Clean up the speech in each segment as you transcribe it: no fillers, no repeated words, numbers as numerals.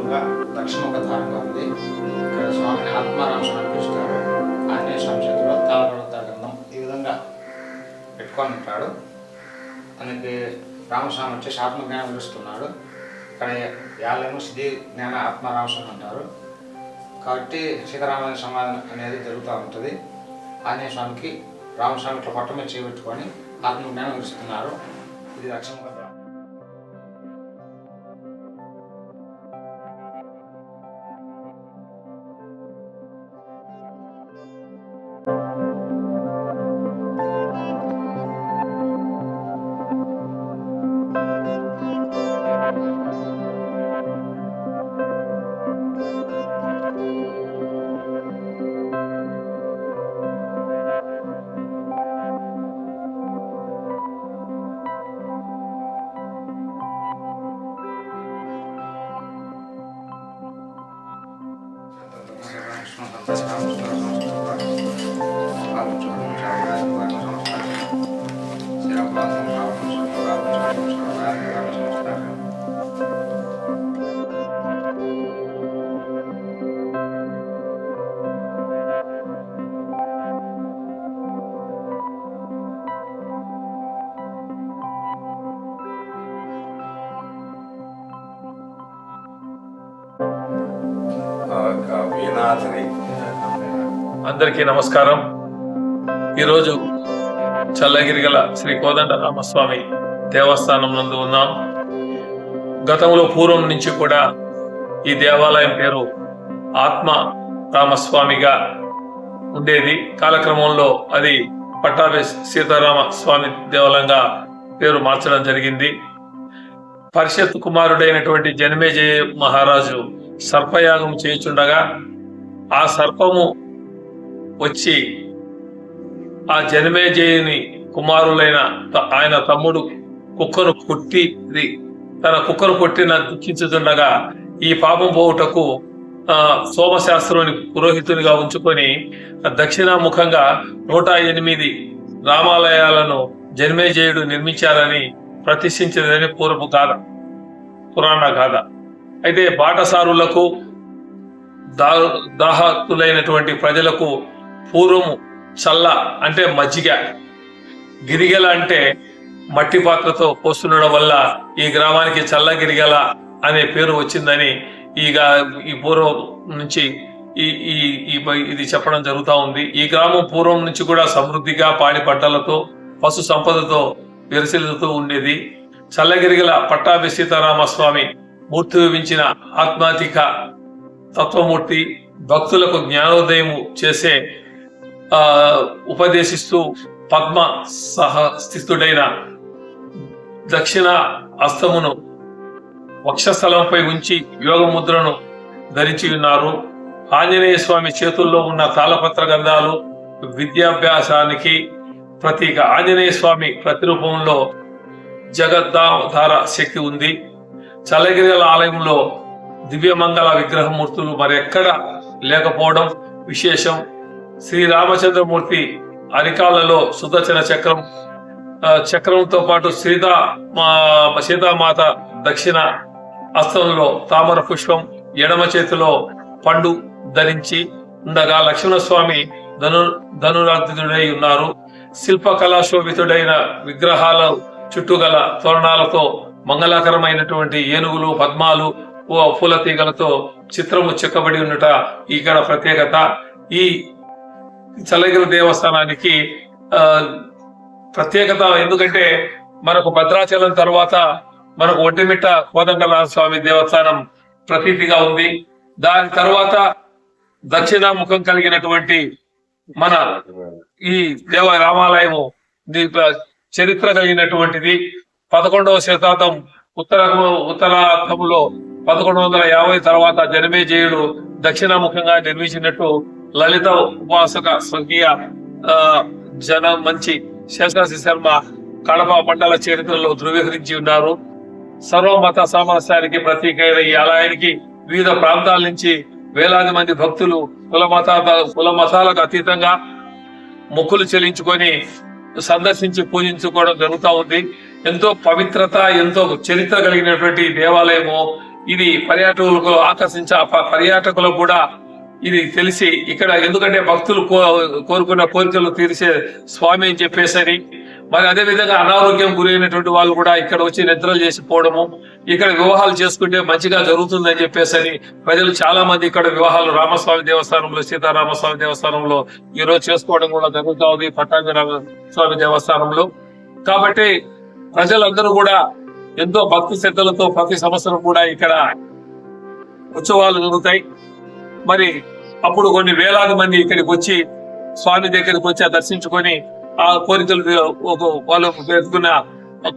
విధంగా దక్షిణముఖ ద్వారంగా ఉంది. ఇక్కడ స్వామిని ఆత్మారామ స్వామి పిలుస్తారు. ఆంజనేయ స్వామి చేతిలో తాళపడత గ్రంథం ఈ విధంగా పెట్టుకొని ఉంటాడు. మనకి రామస్వామి వచ్చేసి ఆత్మజ్ఞానం పిలుస్తున్నాడు. ఇక్కడ యాళ్ళేమో సిద్ధి జ్ఞాన ఆత్మారామస్వామి అంటారు. కాబట్టి సీతారామ సమాధానం అనేది జరుగుతూ ఉంటుంది. ఆంజనేయ స్వామికి రామస్వామి ఇట్లా పొట్ట మీద చేపెట్టుకొని ఆత్మజ్ఞానం పిలుస్తున్నారు. ఇది దక్షిణముఖ ద్వారం. అందరికీ నమస్కారం. ఈరోజు చల్లగిరిగల శ్రీ కోదండరామస్వామి దేవస్థానం నందు ఉన్నాం. గతంలో పూర్వం నుంచి కూడా ఈ దేవాలయం పేరు ఆత్మ రామస్వామిగా ఉండేది. కాలక్రమంలో అది పట్టాభి సీతారామ స్వామి దేవాలయంగా పేరు మార్చడం జరిగింది. పరిషత్ కుమారుడైనటువంటి జనమేజయ మహారాజు సర్పయాగం చేయుచుండగా ఆ సర్పము వచ్చి ఆ జనమేజయుని కుమారులైన ఆయన తమ్ముడు కుక్కను కొట్టి తన కుక్కను కొట్టిన దుఃఖించుతుండగా ఈ పాపం పోవుటకు సోమశాస్త్రుని పురోహితునిగా ఉంచుకొని దక్షిణాముఖంగా 108 రామాలయాలను జనమేజయుడు నిర్మించాలని ప్రతిష్ఠించినదని పూర్వపు గాథ, పురాణ గాథ. అయితే బాటసారులకు దాహతులైనటువంటి ప్రజలకు పూర్వము చల్ల అంటే మజ్జిగ, గిరిగెల అంటే మట్టి పాత్రతో పోస్తుండడం వల్ల ఈ గ్రామానికి చల్ల గిరిగెల అనే పేరు వచ్చిందని ఈ పూర్వం నుంచి ఇది చెప్పడం జరుగుతూ ఉంది. ఈ గ్రామం పూర్వం నుంచి కూడా సమృద్ధిగా పాడి పంటలతో పశు సంపదతో విరసిల్లుతూ ఉండేది. చల్లగిరిగల పట్టాభి సీతారామస్వామి మూర్తివించిన ఆత్మాతిక తత్వమూర్తి, భక్తులకు జ్ఞానోదయము చేసే ఉపదేశిస్తూ పద్మ సహస్థితుడైన దక్షిణ హస్తమును వక్షస్థలంపై ఉంచి యోగముద్రను ధరించి ఉన్నారు. ఆంజనేయ స్వామి చేతుల్లో ఉన్న తాళపత్ర గంధాలు విద్యాభ్యాసానికి ప్రతీక. ఆంజనేయ స్వామి ప్రతిరూపంలో జగద్ధార శక్తి ఉంది. చల్లగిరిగల ఆలయంలో దివ్యమంగళ విగ్రహమూర్తులు మరెక్కడ లేకపోవడం విశేషం. శ్రీరామచంద్రమూర్తి అరికాలలో సుదర్శన చక్రంతో పాటు సీతామాత దక్షిణ హస్తంలో తామర పుష్పం, ఎడమ చేతిలో పండు ధరించి ఉండగా లక్ష్మణస్వామి ధనురార్థుడై ఉన్నారు. శిల్పకళాశోభితుడైన విగ్రహాల చుట్టుగల తోరణాలతో మంగళకరమైనటువంటి ఏనుగులు, పద్మాలు, పూల తీగలతో చిత్రము చెక్కబడి ఉన్నట ఇక్కడ ప్రత్యేకత. ఈ చల్లగిరి దేవస్థానానికి ప్రత్యేకత ఎందుకంటే మనకు భద్రాచలం తర్వాత మనకు ఒంటిమిట్ట కోదండరామస్వామి దేవస్థానం ప్రతీతిగా ఉంది. దాని తర్వాత దక్షిణాముఖం కలిగినటువంటి మన ఈ రామాలయము చరిత్ర కలిగినటువంటిది. 11వ శతాబ్దం ఉత్తరార్థంలో 1150 తర్వాత జనమేజయుడు దక్షిణాముఖంగా నిర్మించినట్టు లలిత ఉపాసక స్వర్గీయ మంచి శేషాద్రి శర్మ కడప మండల చరిత్రలో ధృవీకరించి ఉన్నారు. సర్వమత సామరస్యానికి ప్రతీక అయిన ఈ ఆలయానికి వివిధ ప్రాంతాల నుంచి వేలాది మంది భక్తులు కుల మతాలకు అతీతంగా మొక్కులు చెల్లించుకొని సందర్శించి పూజించుకోవడం జరుగుతూ ఉంది. ఎంతో పవిత్రత, ఎంతో చరిత్ర కలిగినటువంటి దేవాలయము. ఇది పర్యాటకులకు పర్యాటకులకు కూడా ఇది తెలిసి ఇక్కడ ఎందుకంటే భక్తులు కోరుకున్న కోరికలు తీర్చే స్వామి అని చెప్పేసరి, మరి అదే విధంగా అనారోగ్యం గురైనటువంటి వాళ్ళు కూడా ఇక్కడ వచ్చి నిద్రలు చేసిపోవడము, ఇక్కడ వివాహాలు చేసుకుంటే మంచిగా జరుగుతుందని చెప్పేసరి ప్రజలు చాలా మంది ఇక్కడ వివాహాలు రామస్వామి దేవస్థానంలో, సీతారామస్వామి దేవస్థానంలో ఈ రోజు చేసుకోవడం కూడా జరుగుతా ఉంది, పట్టాభిరామస్వామి దేవస్థానంలో. కాబట్టి ప్రజలందరూ కూడా ఎంతో భక్తి శ్రద్ధలతో ప్రతి సంవత్సరం కూడా ఇక్కడ ఉత్సవాలు జరుగుతాయి. మరి అప్పుడు కొన్ని వేలాది మంది ఇక్కడికి వచ్చి స్వామి దగ్గరికి వచ్చి దర్శించుకొని ఆ కోరికలు వాళ్ళు పెట్టుకున్న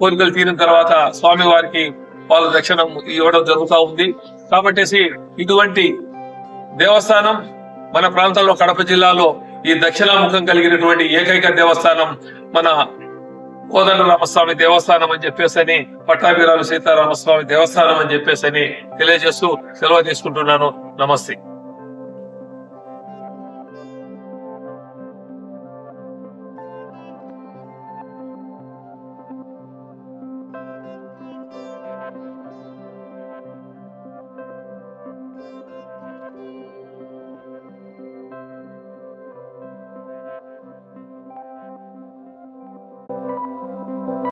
కోరికలు తీరిన తర్వాత స్వామి వారికి వాళ్ళ దక్షిణం ఇవ్వడం జరుగుతూ ఉంది. కాబట్టి ఇటువంటి దేవస్థానం మన ప్రాంతంలో కడప జిల్లాలో ఈ దక్షిణాముఖం కలిగినటువంటి ఏకైక దేవస్థానం మన కోదండరామస్వామి దేవస్థానం అని చెప్పేసి, పట్టాభిరామ సీతారామస్వామి దేవస్థానం అని చెప్పేసి తెలియజేస్తూ సెలవు తీసుకుంటున్నాను. నమస్తే.